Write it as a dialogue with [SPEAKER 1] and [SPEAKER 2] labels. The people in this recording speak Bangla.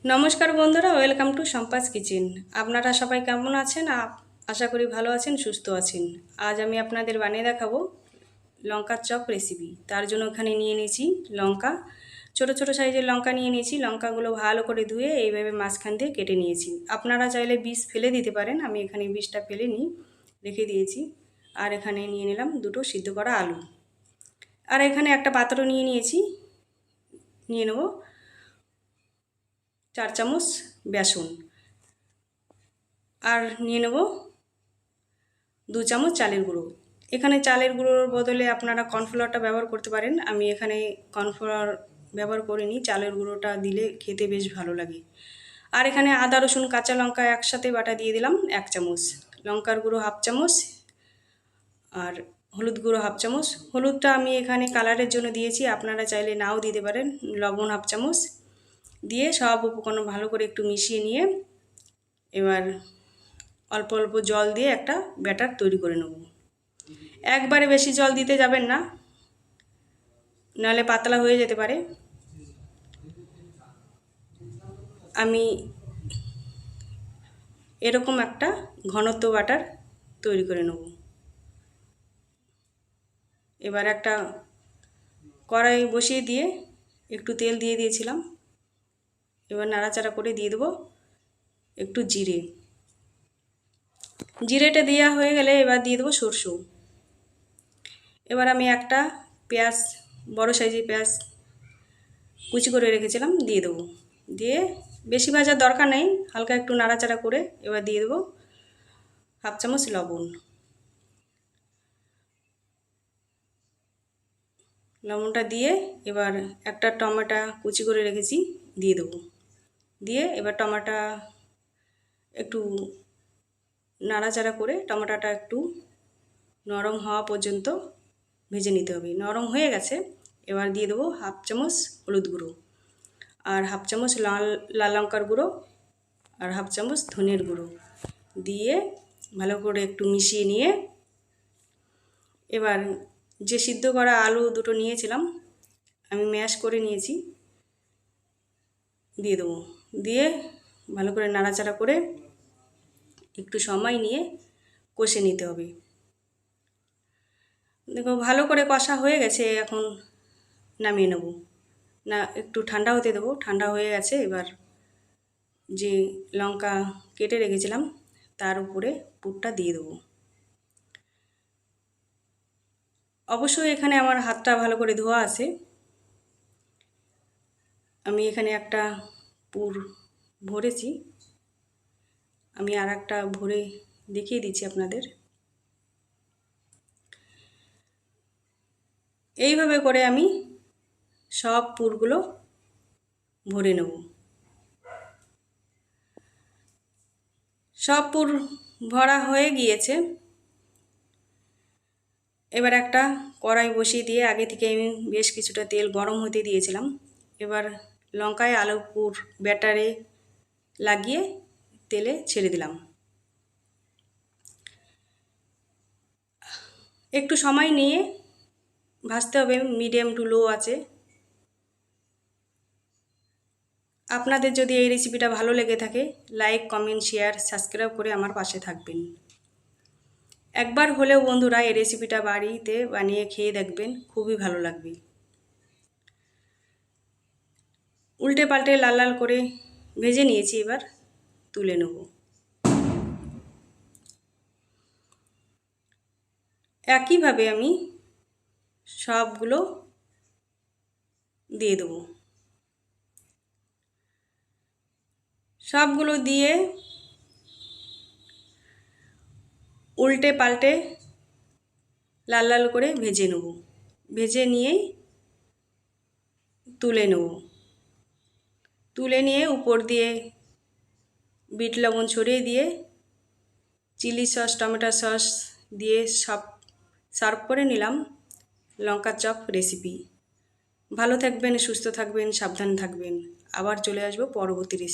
[SPEAKER 1] নমস্কার বন্ধুরা, ওয়েলকাম টু সম্পাস কিচেন। আপনারা সবাই কেমন আছেন? আশা করি ভালো আছেন, সুস্থ আছেন। আজ আমি আপনাদের বানিয়ে দেখাবো লঙ্কার চপ রেসিপি। তার জন্য এখানে নিয়ে নিয়েছি লঙ্কা, ছোট ছোট সাইজের লঙ্কা নিয়ে নিয়েছি। লঙ্কাগুলো ভালো করে ধুয়ে এইভাবে মাঝখান দিয়ে কেটে নিয়েছি। আপনারা চাইলে বীজ ফেলে দিতে পারেন, আমি এখানে বীজটা ফেলে নিই, রেখে দিয়েছি। আর এখানে নিয়ে নিলাম দুটো সিদ্ধ করা আলু। আর এখানে একটা পাত্র নিয়ে নিয়েছি, নিয়ে নেব 4 চামচ বেসন। আর নিয়ে নেব 2 চামচ চালের গুঁড়ো। এখানে চালের গুঁড়োর বদলে আপনারা কর্নফ্লাওয়ারটা ব্যবহার করতে পারেন। আমি এখানে কর্নফ্লাওয়ার ব্যবহার করিনি, চালের গুঁড়োটা দিলে খেতে বেশ ভালো লাগে। আর এখানে আদা রসুন কাঁচা লঙ্কা একসাথে বাটা দিয়ে দিলাম 1 চামচ, লঙ্কার গুঁড়ো 1/2 চামচ, আর হলুদ গুঁড়ো 1/2 চামচ। হলুদটা আমি এখানে কালারের জন্য দিয়েছি, আপনারা চাইলে নাও দিতে পারেন। লবণ 1/2 চামচ দিয়ে সব উপকরণ ভালো করে একটু মিশিয়ে নিয়ে এবার অল্প অল্প জল দিয়ে একটা ব্যাটার তৈরি করে নেব। একবারে বেশি জল দিতে যাবেন না, নাহলে পাতলা হয়ে যেতে পারে। আমি এরকম একটা ঘনত্ব ব্যাটার তৈরি করে নেব। এবার একটা কড়াই বসিয়ে দিয়ে একটু তেল দিয়ে দিয়েছিলাম। এবার নাড়াচাড়া করে দিয়ে দেবো একটু জিরে। জিরেটা দেওয়া হয়ে গেলে এবার দিয়ে দেবো সরষে। এবার আমি একটা পেঁয়াজ, বড় সাইজের পেঁয়াজ কুচি করে রেখেছিলাম, দিয়ে দেবো। দিয়ে বেশি ভাজার দরকার নেই, হালকা একটু নাড়াচাড়া করে এবার দিয়ে দেবো 1/2 চামচ লবণ। লবণটা দিয়ে এবার একটা টমেটো কুচি করে রেখেছি দিয়ে দেবো। দিয়ে এবার টমেটো একটু নাড়াচাড়া করে টমেটোটা একটু নরম হওয়া পর্যন্ত ভেজে নিতে হবে। নরম হয়ে গেছে, এবার দিয়ে দেবো 1/2 চামচ হলুদ গুঁড়ো, আর 1/2 চামচ লাল লঙ্কার গুঁড়ো, আর 1/2 চামচ ধনের গুঁড়ো দিয়ে ভালো করে একটু মিশিয়ে নিয়ে এবার যে সিদ্ধ করা আলু দুটো নিয়েছিলাম, আমি ম্যাশ করে নিয়েছি, দিয়ে দেবো। দিয়ে ভালো করে নাড়াচাড়া করে একটু সময় নিয়ে কষে নিতে হবে। দেখো ভালো করে কষা হয়ে গেছে, এখন নামিয়ে নেব। না, একটু ঠান্ডা হতে দেবো। ঠান্ডা হয়ে গেছে, এবার যে লঙ্কা কেটে রেখেছিলাম তার উপরে পুরটা দিয়ে দেবো। অবশ্যই এখানে আমার হাতটা ভালো করে ধোয়া আছে। আমি এখানে একটা পুর ভরেছি, আমি আর একটা ভরে দেখিয়ে দিচ্ছি আপনাদের। এইভাবে করে আমি সব পুরগুলো ভরে নেব। সব পুর ভরা হয়ে গিয়েছে। এবার একটা কড়াই বসিয়ে দিয়ে আগে থেকে আমি বেশ কিছুটা তেল গরম হতে দিয়েছিলাম। এবার লঙ্কায় আলু পুর ব্যাটারে লাগিয়ে তেলে ছেড়ে দিলাম। একটু সময় নিয়ে ভাজতে হবে, মিডিয়াম টু লো আছে। আপনাদের যদি এই রেসিপিটা ভালো লেগে থাকে, লাইক কমেন্ট শেয়ার সাবস্ক্রাইব করে আমার পাশে থাকবেন। একবার হলেও বন্ধুরা এই রেসিপিটা বাড়িতে বানিয়ে খেয়ে দেখবেন, খুবই ভালো লাগবে। উল্টে পাল্টে লাল লাল করে ভেজে নিয়েছি, এবার তুলে নেব। একইভাবে আমি সবগুলো দিয়ে দেবো। সবগুলো দিয়ে উল্টে পাল্টে লাল লাল করে ভেজে নেব। ভেজে নিয়েই তুলে নেব। তুলে নিয়ে উপর দিয়ে বিট লবণ ছড়িয়ে দিয়ে চিলি সস, টমেটো সস দিয়ে সব সার্ভ করে নিলাম লঙ্কা চপ রেসিপি। ভালো থাকবেন, সুস্থ থাকবেন, সাবধান থাকবেন। আবার চলে আসবো পরবর্তী রেসিপি।